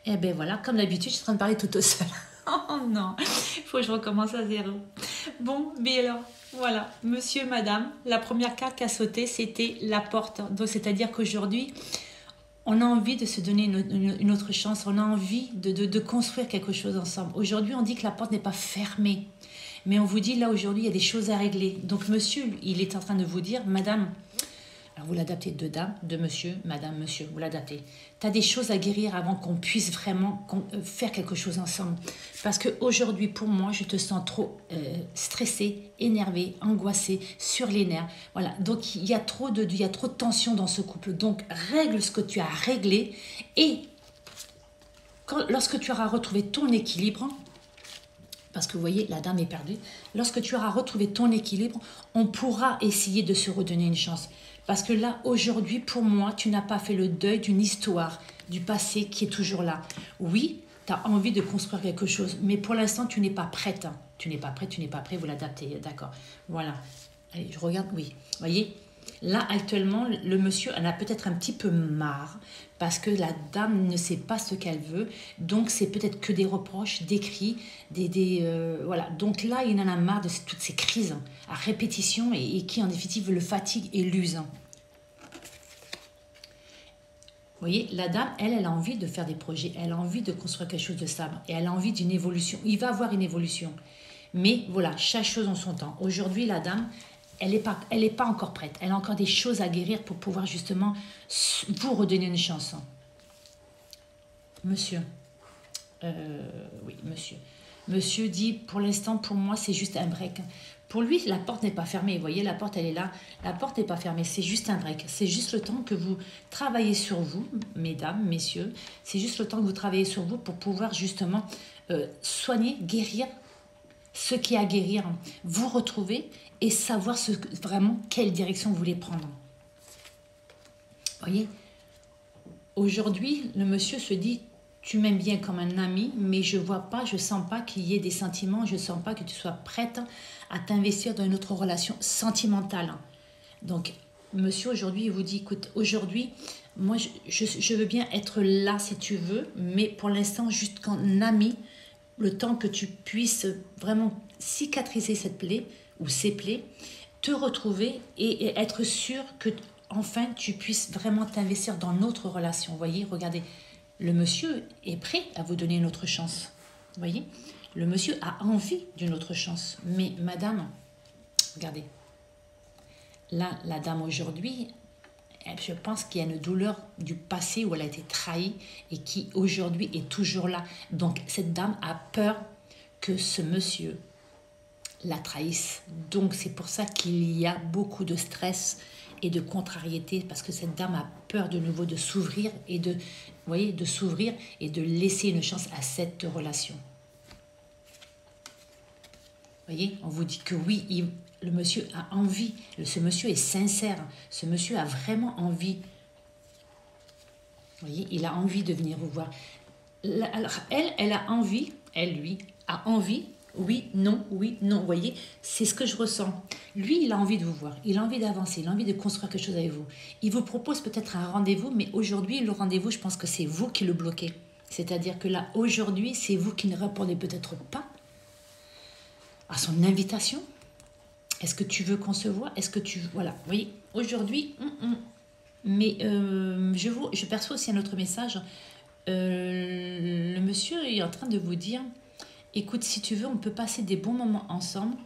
Eh ben voilà, comme d'habitude, je suis en train de parler toute seule. Oh non, il faut que je recommence à zéro. Bon, mais alors, voilà, monsieur, madame, la première carte qui a sauté, c'était la porte. Donc, c'est-à-dire qu'aujourd'hui, on a envie de se donner une autre chance, on a envie de construire quelque chose ensemble. Aujourd'hui, on dit que la porte n'est pas fermée, mais on vous dit là, aujourd'hui, il y a des choses à régler. Donc, monsieur, il est en train de vous dire, madame, alors vous l'adaptez de dame, de monsieur, madame, monsieur, vous l'adaptez. Tu as des choses à guérir avant qu'on puisse vraiment faire quelque chose ensemble. Parce qu'aujourd'hui, pour moi, je te sens trop stressée, énervée, angoissée, sur les nerfs. Voilà, donc il y a trop de tension dans ce couple. Donc règle ce que tu as réglé et lorsque tu auras retrouvé ton équilibre, parce que vous voyez, la dame est perdue. Lorsque tu auras retrouvé ton équilibre, on pourra essayer de se redonner une chance. Parce que là, aujourd'hui, pour moi, tu n'as pas fait le deuil d'une histoire du passé qui est toujours là. Oui, tu as envie de construire quelque chose, mais pour l'instant, tu n'es pas prête. Tu n'es pas prête, tu n'es pas prêt, vous l'adaptez, d'accord. Voilà. Allez, je regarde, oui. Vous voyez, là, actuellement, le monsieur en a peut-être un petit peu marre parce que la dame ne sait pas ce qu'elle veut. Donc, c'est peut-être que des reproches, des cris, voilà. Donc là, il en a marre de toutes ces crises à répétition et qui, en définitive, le fatigue et l'use. Vous voyez, la dame, elle a envie de faire des projets, elle a envie de construire quelque chose de stable et elle a envie d'une évolution. Il va avoir une évolution. Mais voilà, chaque chose en son temps. Aujourd'hui, la dame, elle n'est pas encore prête. Elle a encore des choses à guérir pour pouvoir justement vous redonner une chance. Monsieur, oui, monsieur. Monsieur dit, pour l'instant, pour moi, c'est juste un break. Pour lui, la porte n'est pas fermée. Vous voyez, la porte, elle est là. La porte n'est pas fermée. C'est juste un break. C'est juste le temps que vous travaillez sur vous, mesdames, messieurs. C'est juste le temps que vous travaillez sur vous pour pouvoir justement soigner, guérir ce qui est à guérir, vous retrouver et savoir vraiment quelle direction vous voulez prendre. Vous voyez, aujourd'hui, le monsieur se dit, tu m'aimes bien comme un ami, mais je vois pas, je sens pas qu'il y ait des sentiments, je sens pas que tu sois prête à t'investir dans une autre relation sentimentale. Donc, monsieur, aujourd'hui, il vous dit, écoute, aujourd'hui, moi, je veux bien être là si tu veux, mais pour l'instant, juste qu'en ami, le temps que tu puisses vraiment cicatriser cette plaie ou ces plaies, te retrouver et être sûr que enfin tu puisses vraiment t'investir dans notre relation. Vous voyez, regardez, le monsieur est prêt à vous donner une autre chance. Vous voyez, le monsieur a envie d'une autre chance. Mais madame, regardez, là, la dame aujourd'hui, je pense qu'il y a une douleur du passé où elle a été trahie et qui aujourd'hui est toujours là. Donc cette dame a peur que ce monsieur la trahisse. Donc c'est pour ça qu'il y a beaucoup de stress et de contrariété parce que cette dame a peur de nouveau de s'ouvrir et de, vous voyez, de s'ouvrir et de laisser une chance à cette relation. Vous voyez, on vous dit que oui, le monsieur a envie, ce monsieur est sincère, ce monsieur a vraiment envie. Vous voyez, il a envie de venir vous voir. Alors, elle a envie, elle, lui, a envie, oui, non, vous voyez, c'est ce que je ressens. Lui, il a envie de vous voir, il a envie d'avancer, il a envie de construire quelque chose avec vous. Il vous propose peut-être un rendez-vous, mais aujourd'hui, le rendez-vous, je pense que c'est vous qui le bloquez. C'est-à-dire que là, aujourd'hui, c'est vous qui ne répondez peut-être pas à son invitation. Est-ce que tu veux qu'on se voit? Est-ce que tu... Voilà, vous voyez, aujourd'hui, mais je perçois aussi un autre message. Le monsieur est en train de vous dire, écoute, si tu veux, on peut passer des bons moments ensemble,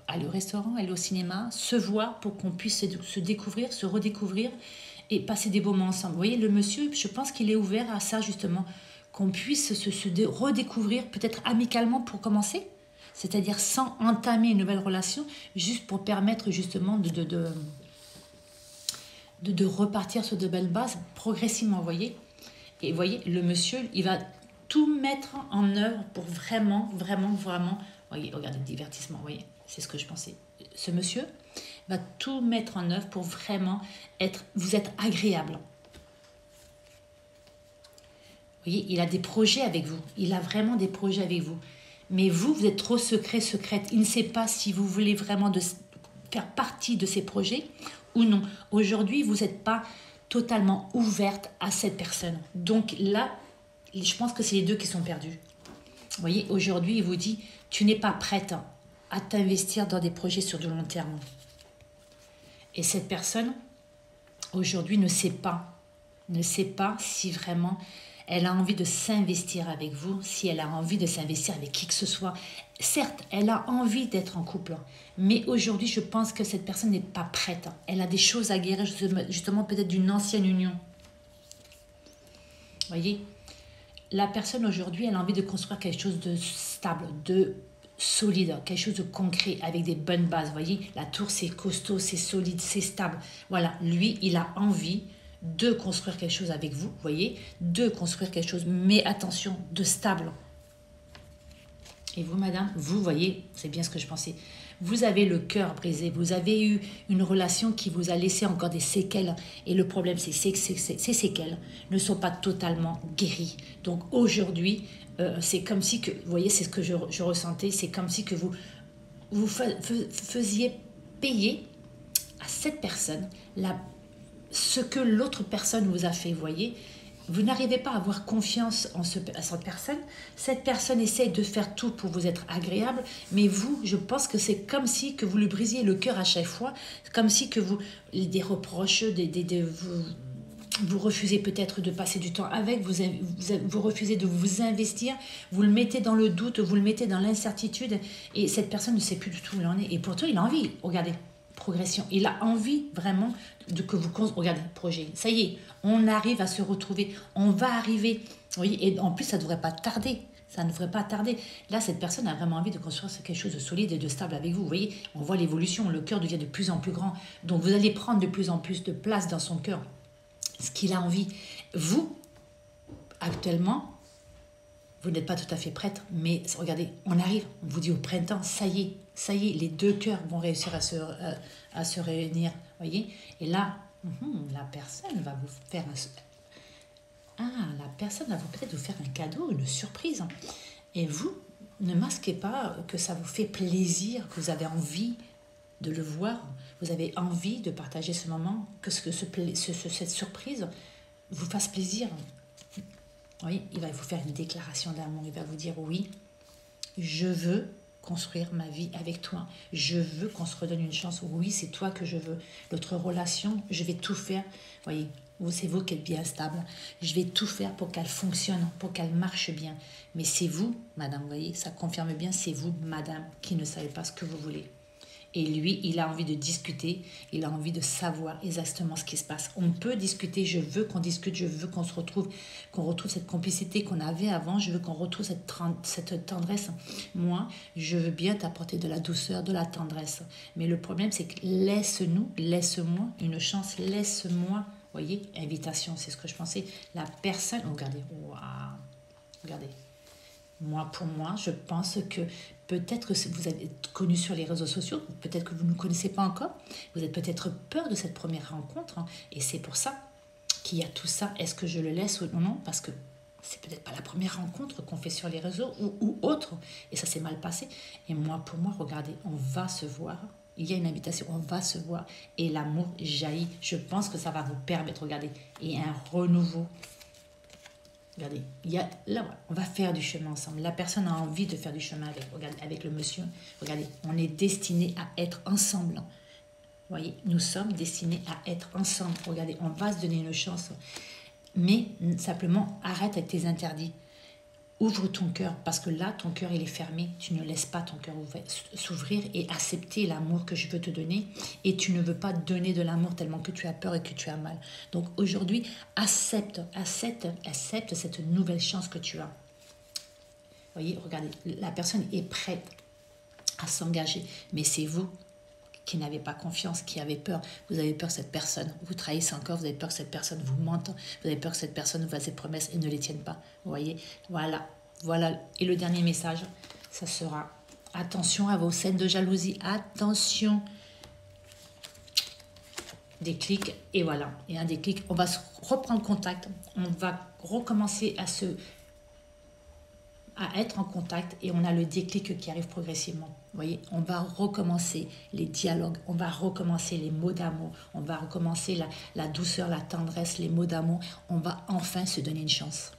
aller au restaurant, aller au cinéma, se voir pour qu'on puisse se découvrir, se redécouvrir et passer des bons moments ensemble. Vous voyez, le monsieur, je pense qu'il est ouvert à ça justement, qu'on puisse se redécouvrir, peut-être amicalement pour commencer. C'est-à-dire sans entamer une nouvelle relation, juste pour permettre justement de repartir sur de belles bases progressivement, vous voyez. Et vous voyez, le monsieur, il va tout mettre en œuvre pour vraiment, voyez, regardez, divertissement, vous voyez, c'est ce que je pensais. Ce monsieur va tout mettre en œuvre pour vraiment vous être agréable. Vous voyez, il a des projets avec vous, il a vraiment des projets avec vous. Mais vous êtes trop secrète. Il ne sait pas si vous voulez vraiment faire partie de ces projets ou non. Aujourd'hui, vous n'êtes pas totalement ouverte à cette personne. Donc là, je pense que c'est les deux qui sont perdus. Vous voyez, aujourd'hui, il vous dit, tu n'es pas prête à t'investir dans des projets sur du long terme. Et cette personne, aujourd'hui, ne sait pas si vraiment elle a envie de s'investir avec vous, si elle a envie de s'investir avec qui que ce soit. Certes, elle a envie d'être en couple, mais aujourd'hui, je pense que cette personne n'est pas prête. Elle a des choses à guérir, justement peut-être d'une ancienne union. Vous voyez, la personne aujourd'hui, elle a envie de construire quelque chose de stable, de solide, quelque chose de concret, avec des bonnes bases. Vous voyez, la tour, c'est costaud, c'est solide, c'est stable. Voilà, lui, il a envie de construire quelque chose avec vous, vous voyez, de construire quelque chose, mais attention, de stable. Et vous, madame, vous voyez, c'est bien ce que je pensais, vous avez le cœur brisé, vous avez eu une relation qui vous a laissé encore des séquelles, et le problème, c'est que ces séquelles ne sont pas totalement guéries. Donc aujourd'hui, c'est comme si que, vous voyez, c'est ce que je ressentais, c'est comme si que vous faisiez payer à cette personne ce que l'autre personne vous a fait, vous voyez. Vous n'arrivez pas à avoir confiance en cette personne. Cette personne essaie de faire tout pour vous être agréable, mais vous, je pense que c'est comme si que vous lui brisiez le cœur à chaque fois, comme si que vous, des reproches, vous refusez peut-être de passer du temps avec, vous refusez de vous investir, vous le mettez dans le doute, vous le mettez dans l'incertitude, et cette personne ne sait plus du tout où il en est. Et pourtant, il a envie, regardez. Progression. Il a envie vraiment que vous... Regardez, projet. Ça y est, on arrive à se retrouver. On va arriver. Vous voyez, et en plus, ça ne devrait pas tarder. Ça ne devrait pas tarder. Là, cette personne a vraiment envie de construire quelque chose de solide et de stable avec vous. Vous voyez, on voit l'évolution. Le cœur devient de plus en plus grand. Donc, vous allez prendre de plus en plus de place dans son cœur. Ce qu'il a envie. Vous, actuellement, vous n'êtes pas tout à fait prête, mais regardez, on arrive, on vous dit au printemps, ça y est, les deux cœurs vont réussir à se réunir, voyez. Et là, la personne va vous faire la personne va peut-être vous faire un cadeau, une surprise. Et vous, ne masquez pas que ça vous fait plaisir, que vous avez envie de le voir, vous avez envie de partager ce moment, que cette surprise vous fasse plaisir. Oui, il va vous faire une déclaration d'amour. Il va vous dire oui, je veux construire ma vie avec toi. Je veux qu'on se redonne une chance. Oui, c'est toi que je veux. Notre relation, je vais tout faire. Voyez, c'est vous qui êtes bien stable. Je vais tout faire pour qu'elle fonctionne, pour qu'elle marche bien. Mais c'est vous, madame, vous voyez, ça confirme bien, c'est vous, madame, qui ne savez pas ce que vous voulez. Et lui, il a envie de discuter, il a envie de savoir exactement ce qui se passe. On peut discuter, je veux qu'on discute, je veux qu'on se retrouve, qu'on retrouve cette complicité qu'on avait avant, je veux qu'on retrouve cette tendresse. Moi, je veux bien t'apporter de la douceur, de la tendresse. Mais le problème, c'est que laisse-moi une chance, laisse-moi, voyez, invitation, c'est ce que je pensais. La personne, regardez, waouh, regardez. Moi, pour moi, je pense que peut-être que vous avez connu sur les réseaux sociaux, peut-être que vous ne connaissez pas encore, vous êtes peut-être peur de cette première rencontre, et c'est pour ça qu'il y a tout ça. Est-ce que je le laisse ou non? Parce que c'est peut-être pas la première rencontre qu'on fait sur les réseaux ou autre, et ça s'est mal passé. Et moi, pour moi, regardez, on va se voir. Il y a une invitation, on va se voir, et l'amour jaillit. Je pense que ça va vous permettre, regardez, et un renouveau. Regardez, là, on va faire du chemin ensemble. La personne a envie de faire du chemin avec le monsieur. Regardez, on est destiné à être ensemble. Vous voyez, nous sommes destinés à être ensemble. Regardez, on va se donner une chance. Mais simplement, arrête avec tes interdits. Ouvre ton cœur, parce que là, ton cœur, il est fermé. Tu ne laisses pas ton cœur s'ouvrir et accepter l'amour que je veux te donner. Et tu ne veux pas donner de l'amour tellement que tu as peur et que tu as mal. Donc aujourd'hui, accepte cette nouvelle chance que tu as. Vous voyez, regardez, la personne est prête à s'engager. Mais c'est vous qui n'avez pas confiance, qui avez peur. Vous avez peur que cette personne vous trahisse encore, vous avez peur que cette personne vous mente, vous avez peur que cette personne vous fasse des promesses et ne les tienne pas. Vous voyez, voilà. Et le dernier message, ça sera attention à vos scènes de jalousie, attention. Déclic, et voilà. Et un déclic, on va reprendre contact, on va recommencer à être en contact, et on a le déclic qui arrive progressivement. Vous voyez, on va recommencer les dialogues, on va recommencer les mots d'amour, on va recommencer la douceur, la tendresse, les mots d'amour. On va enfin se donner une chance.